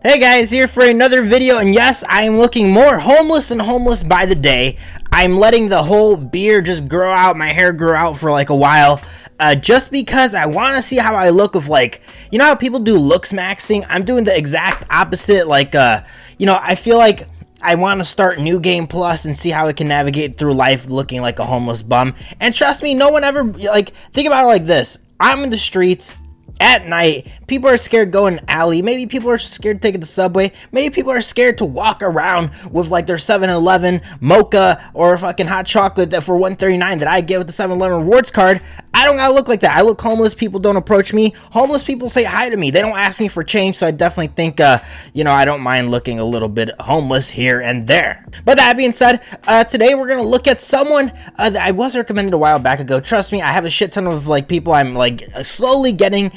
Hey guys, here for another video, and yes, I am looking more homeless and homeless by the day. I'm letting the whole beard just grow out, my hair grow out for like a while, just because I want to see how I look with, like, you know how people do looks maxing? I'm doing the exact opposite, like, I feel like I want to start New Game Plus and see how I can navigate through life looking like a homeless bum. And trust me, no one ever, like, think about it like this. I'm in the streets at night. People are scared going alley. Maybe people are scared taking the subway. Maybe people are scared to walk around with like their 7-Eleven mocha or fucking hot chocolate that for $1.39 that I get with the 7-Eleven rewards card. I don't gotta look like that. I look homeless. People don't approach me. Homeless people say hi to me. They don't ask me for change. So I definitely think, I don't mind looking a little bit homeless here and there. But that being said, today we're gonna look at someone that I was recommended a while back ago. Trust me, I have a shit ton of like people I'm like slowly getting,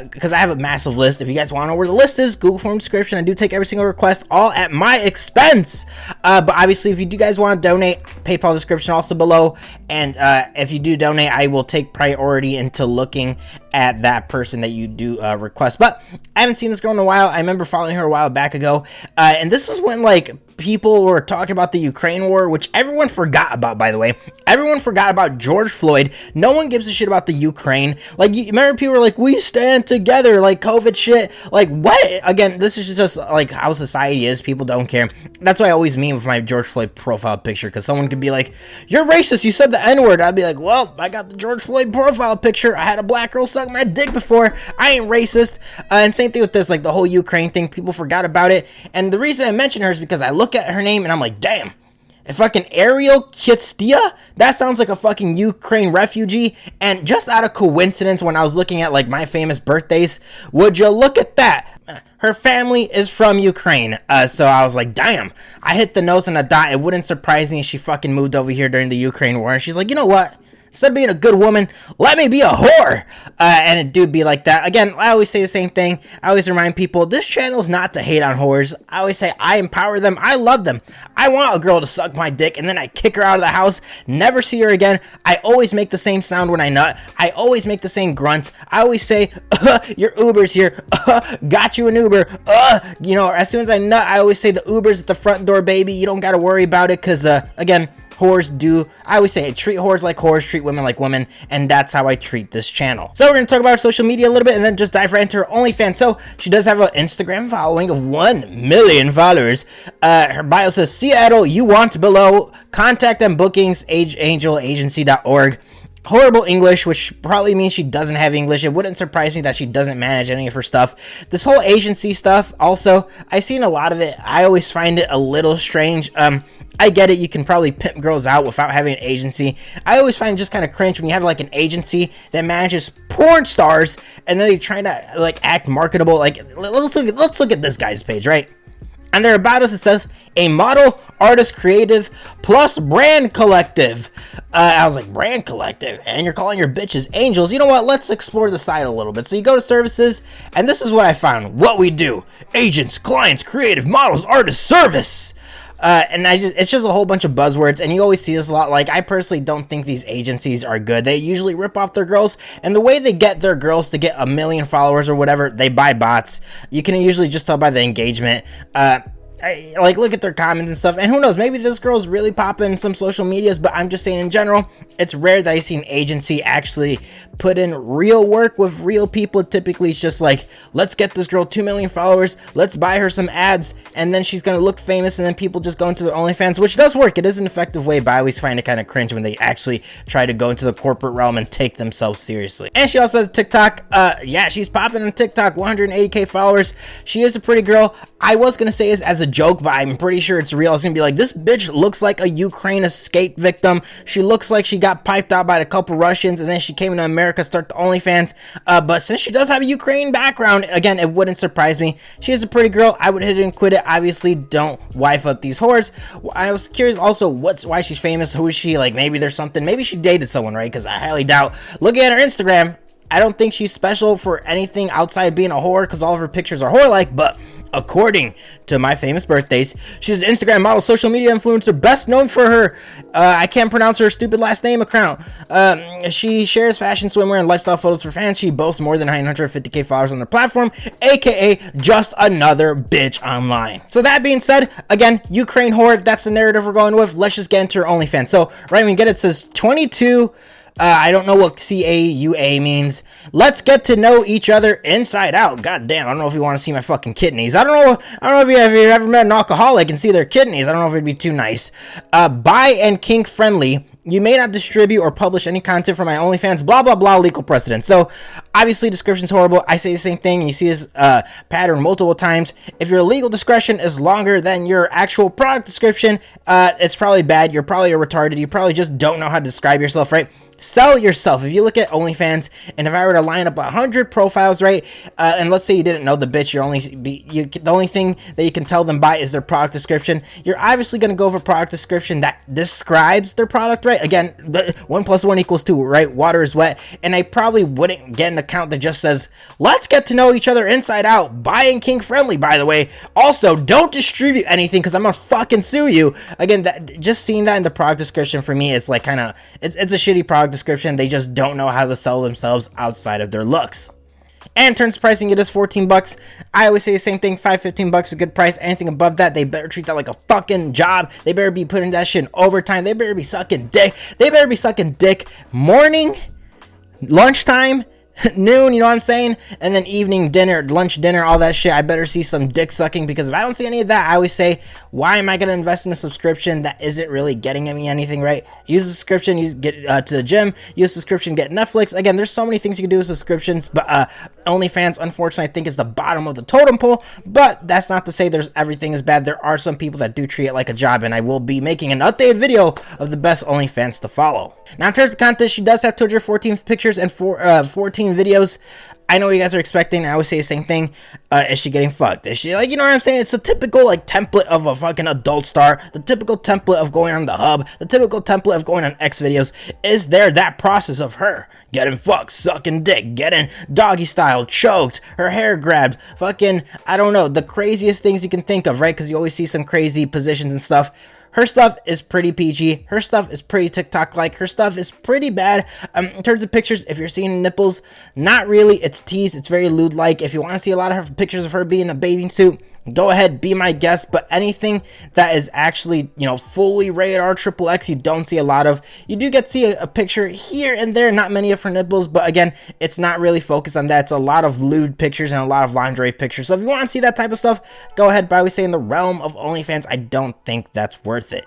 because I have a massive list. If you guys want to know where the list is, Google form description. I do take every single request, all at my expense. But obviously, if you do guys want to donate, PayPal description also below. And if you do donate, I will take priority into looking at that person that you do request. But I haven't seen this girl in a while. I remember following her a while back ago, and this is when like people were talking about the Ukraine war, which everyone forgot about, by the way. Everyone forgot about George Floyd. No one gives a shit about the Ukraine. Like, you remember people were like, we stand together, like COVID shit. Like, what? Again, this is just like how society is. People don't care. That's why I always meme with my George Floyd profile picture, because someone could be like, you're racist, you said the N-word. I'd be like, well, I got the George Floyd profile picture. I had a black girl suck my dick before. I ain't racist. And same thing with this, like the whole Ukraine thing. People forgot about it. And the reason I mention her is because I look at her name and I'm like, damn, a fucking Ariel Kytsya? That sounds like a fucking Ukraine refugee. And just out of coincidence, when I was looking at like my famous birthdays, would you look at that? Her family is from Ukraine. So I was like, damn, I hit the nose on a dot. It wouldn't surprise me if she fucking moved over here during the Ukraine war. And she's like, you know what? Instead of being a good woman, let me be a whore. And it do be like that. Again, I always say the same thing. I always remind people, this channel is not to hate on whores. I always say I empower them. I love them. I want a girl to suck my dick, and then I kick her out of the house, never see her again. I always make the same sound when I nut. I always make the same grunts. I always say, your Uber's here. Got you an Uber. As soon as I nut, I always say the Uber's at the front door, baby. You don't got to worry about it, because, again, whores do, I always say, treat whores like whores, treat women like women, and that's how I treat this channel. So we're going to talk about her social media a little bit and then just dive right into her OnlyFans. So she does have an Instagram following of 1 million followers. Her bio says, Seattle, you want below, contact them, bookings, angelagency.org. Horrible English, which probably means she doesn't have English. It wouldn't surprise me that she doesn't manage any of her stuff. This whole agency stuff, also, I've seen a lot of it. I always find it a little strange. I get it, you can probably pimp girls out without having an agency. I always find it just kind of cringe when you have like an agency that manages porn stars and then they try to like act marketable. Like, let's look at this guy's page, right? And there about us, it says, a model, artist, creative, plus brand collective. I was like, brand collective? And you're calling your bitches angels? You know what? Let's explore the site a little bit. So you go to services, and this is what I found. What we do. Agents, clients, creative, models, artists, service. And it's just a whole bunch of buzzwords, and you always see this a lot. Like, I personally don't think these agencies are good. They usually rip off their girls, and the way they get their girls to get 1 million followers or whatever, they buy bots. You can usually just tell by the engagement. Like, look at their comments and stuff, and who knows, maybe this girl's really popping some social medias, but I'm just saying in general, it's rare that I see an agency actually put in real work with real people. Typically, it's just like, let's get this girl 2 million followers, let's buy her some ads, and then she's gonna look famous, and then people just go into their OnlyFans, which does work. It is an effective way, but I always find it kind of cringe when they actually try to go into the corporate realm and take themselves seriously. And she also has TikTok. Yeah, she's popping on TikTok, 180k followers. She is a pretty girl. I was gonna say is as a joke, but I'm pretty sure it's real. I was gonna be like, this bitch looks like a Ukraine escape victim. She looks like she got piped out by a couple Russians, and then she came to America, start the OnlyFans. But since she does have a Ukraine background, again, it wouldn't surprise me. She is a pretty girl. I would hit it and quit it. Obviously, don't wife up these whores. I was curious also why she's famous. Who is she? Like, maybe there's something. Maybe she dated someone, right? Because I highly doubt. Looking at her Instagram, I don't think she's special for anything outside being a whore, because all of her pictures are whore-like, but According to My Famous Birthdays, she's an Instagram model, social media influencer, best known for her, I can't pronounce her stupid last name account. She shares fashion, swimwear, and lifestyle photos for fans. She boasts more than 950k followers on their platform, aka just another bitch online. So that being said, again, Ukraine whore, that's the narrative we're going with. Let's just get into her OnlyFans. So right when we get it, says 22. I don't know what CAUA means. Let's get to know each other inside out. God damn, I don't know if you want to see my fucking kidneys. I don't know if you ever met an alcoholic and see their kidneys. I don't know if it'd be too nice. Bi and kink friendly. You may not distribute or publish any content from my OnlyFans, blah, blah, blah, legal precedent. So, obviously, description's horrible. I say the same thing, and you see this pattern multiple times. If your legal description is longer than your actual product description, it's probably bad. You're probably a retarded. You probably just don't know how to describe yourself, right? Sell yourself. If you look at OnlyFans, and if I were to line up 100 profiles, right, and let's say you didn't know the bitch, the only thing that you can tell them by is their product description. You're obviously going to go for product description that describes their product, right? Again, 1 + 1 = 2, right? Water is wet, and I probably wouldn't get an account that just says, let's get to know each other inside out. Bi and kink friendly, by the way. Also, don't distribute anything because I'm going to fucking sue you. Again, just seeing that in the product description for me is like kind of, it's a shitty product description. They just don't know how to sell themselves outside of their looks. And in terms of pricing, it is $14. I always say the same thing, $15 is a good price. Anything above that, they better treat that like a fucking job. They better be putting that shit in overtime. They better be sucking dick. They better be sucking dick morning, lunchtime, noon, you know what I'm saying? And then evening, dinner, lunch, dinner, all that shit. I better see some dick sucking, because if I don't see any of that, I always say, why am I going to invest in a subscription that isn't really getting me anything, right? Use a subscription, get to the gym, use a subscription, get Netflix. Again, there's so many things you can do with subscriptions, but OnlyFans, unfortunately, I think is the bottom of the totem pole, but that's not to say everything is bad. There are some people that do treat it like a job, and I will be making an updated video of the best OnlyFans to follow. Now, in terms of content, she does have 214 pictures and 14 videos. I know what you guys are expecting. I always say the same thing. Is she getting fucked? Is she, like, you know what I'm saying? It's a typical, like, template of a fucking adult star. The typical template of going on the hub. The typical template of going on X videos. Is there that process of her getting fucked, sucking dick, getting doggy style, choked, her hair grabbed, fucking, I don't know, the craziest things you can think of, right? Because you always see some crazy positions and stuff. Her stuff is pretty PG. Her stuff is pretty TikTok-like. Her stuff is pretty bad. In terms of pictures, if you're seeing nipples, not really. It's teased. It's very lewd-like. If you want to see a lot of her pictures of her being in a bathing suit, go ahead, be my guest. But anything that is actually, you know, fully rated R XXX, you don't see a lot of. You do get to see a picture here and there, not many of her nipples, but again, it's not really focused on that. It's a lot of lewd pictures and a lot of lingerie pictures. So if you want to see that type of stuff, go ahead. But I would say in the realm of OnlyFans, I don't think that's worth it.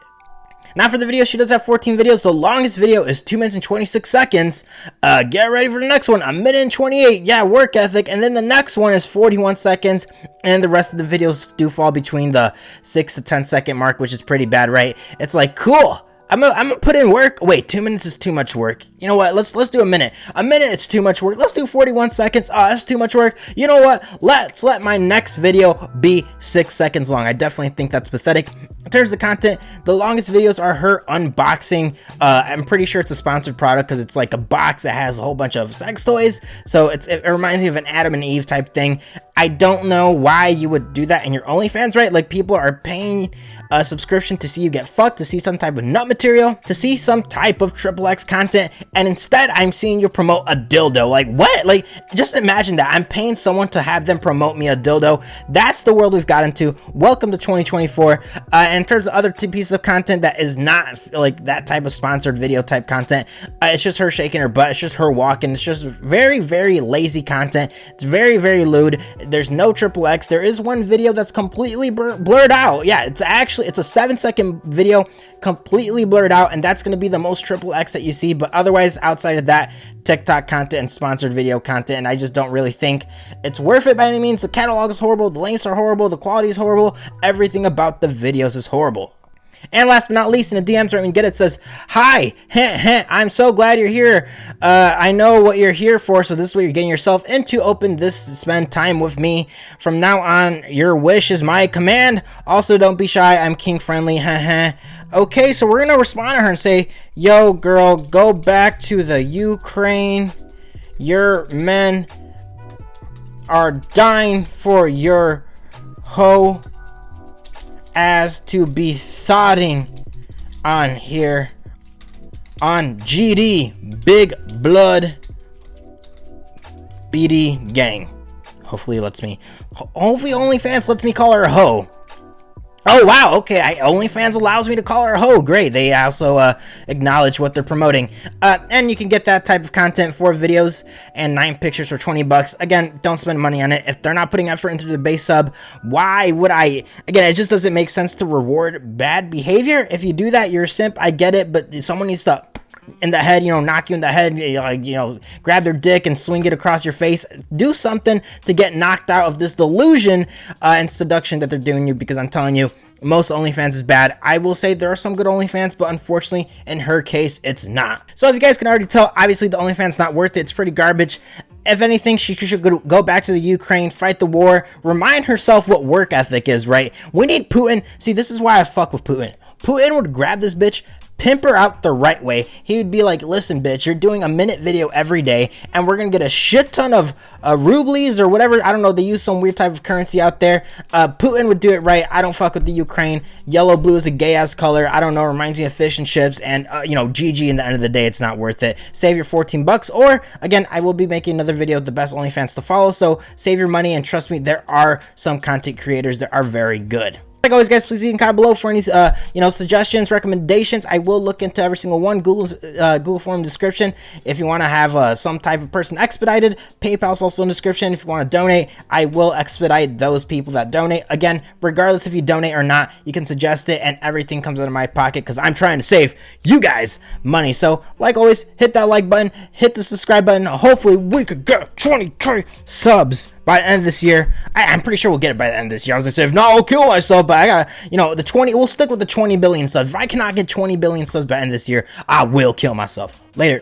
Now for the video, she does have 14 videos. The longest video is 2 minutes and 26 seconds. Get ready for the next one, 1 minute and 28. Yeah, work ethic. And then the next one is 41 seconds. And the rest of the videos do fall between the 6 to 10 second mark, which is pretty bad, right? It's like, cool. I'm gonna put in work. Wait, 2 minutes is too much work. You know what? Let's do a minute. A minute, it's too much work. Let's do 41 seconds. Oh, that's too much work. You know what? Let's let my next video be 6 seconds long. I definitely think that's pathetic. In terms of content, the longest videos are her unboxing. I'm pretty sure it's a sponsored product because it's like a box that has a whole bunch of sex toys. So it reminds me of an Adam and Eve type thing. I don't know why you would do that in your OnlyFans, right? Like, people are paying a subscription to see you get fucked, to see some type of nut material, to see some type of XXX content, and instead I'm seeing you promote a dildo. Like, what? Like, just imagine that. I'm paying someone to have them promote me a dildo. That's the world we've got into. Welcome to 2024. And in terms of other pieces of content that is not like that type of sponsored video type content, it's just her shaking her butt. It's just her walking. It's just very, very lazy content. It's very, very lewd. There's no XXX. There is one video that's completely blurred out. Yeah, it's a 7-second video completely blurred out, and that's going to be the most XXX that you see. But otherwise, outside of that, TikTok content and sponsored video content, and I just don't really think it's worth it by any means. The catalog is horrible, the lengths are horrible, the quality is horrible, everything about the videos is horrible. And last but not least, in the DMs right when you get it, says, "Hi, I'm so glad you're here. I know what you're here for, so this is what you're getting yourself into. Open this, spend time with me. From now on, your wish is my command. Also, don't be shy. I'm king friendly. Okay, so we're gonna respond to her and say, yo, girl, go back to the Ukraine. Your men are dying for your hoe as to be thoughting on here on GD Big Blood BD Gang. Hopefully OnlyFans lets me call her a hoe. Oh wow, okay, OnlyFans allows me to call her a hoe. Great. They also acknowledge what they're promoting. And you can get that type of content, 4 videos and 9 pictures for $20. Again, don't spend money on it. If they're not putting effort into the base sub, why would I? Again, it just doesn't make sense to reward bad behavior. If you do that, you're a simp. I get it, but someone needs to in the head, knock you in the head, like, grab their dick and swing it across your face. Do something to get knocked out of this delusion and seduction that they're doing you, because I'm telling you, most OnlyFans is bad. I will say there are some good OnlyFans, but unfortunately, in her case, it's not. So if you guys can already tell, obviously the OnlyFans not worth it. It's pretty garbage. If anything, she should go back to the Ukraine, fight the war, remind herself what work ethic is, right? We need Putin. See, this is why I fuck with Putin. Putin would grab this bitch, pimp her out the right way. He would be like, listen, bitch, you're doing a minute video every day, and we're gonna get a shit ton of rubles or whatever. I don't know, they use some weird type of currency out there. Putin would do it right. I don't fuck with the Ukraine. Yellow blue is a gay ass color. I don't know, reminds me of fish and chips, and GG. In the end of the day, it's not worth it. Save your $14, or again, I will be making another video, the best OnlyFans to follow, so save your money, and trust me, there are some content creators that are very good. Like always, guys, please leave a comment below for any suggestions, recommendations. I will look into every single one. Google form description if you want to have some type of person expedited. PayPal's also in the description. If you want to donate, I will expedite those people that donate. Again, regardless if you donate or not, you can suggest it, and everything comes out of my pocket because I'm trying to save you guys money. So, like always, hit that like button, hit the subscribe button. Hopefully, we could get 20K subs by the end of this year. I'm pretty sure we'll get it by the end of this year. I was gonna say, if not, I'll kill myself, but I gotta, the 20, we'll stick with the 20 billion subs. If I cannot get 20 billion subs by the end of this year, I will kill myself. Later.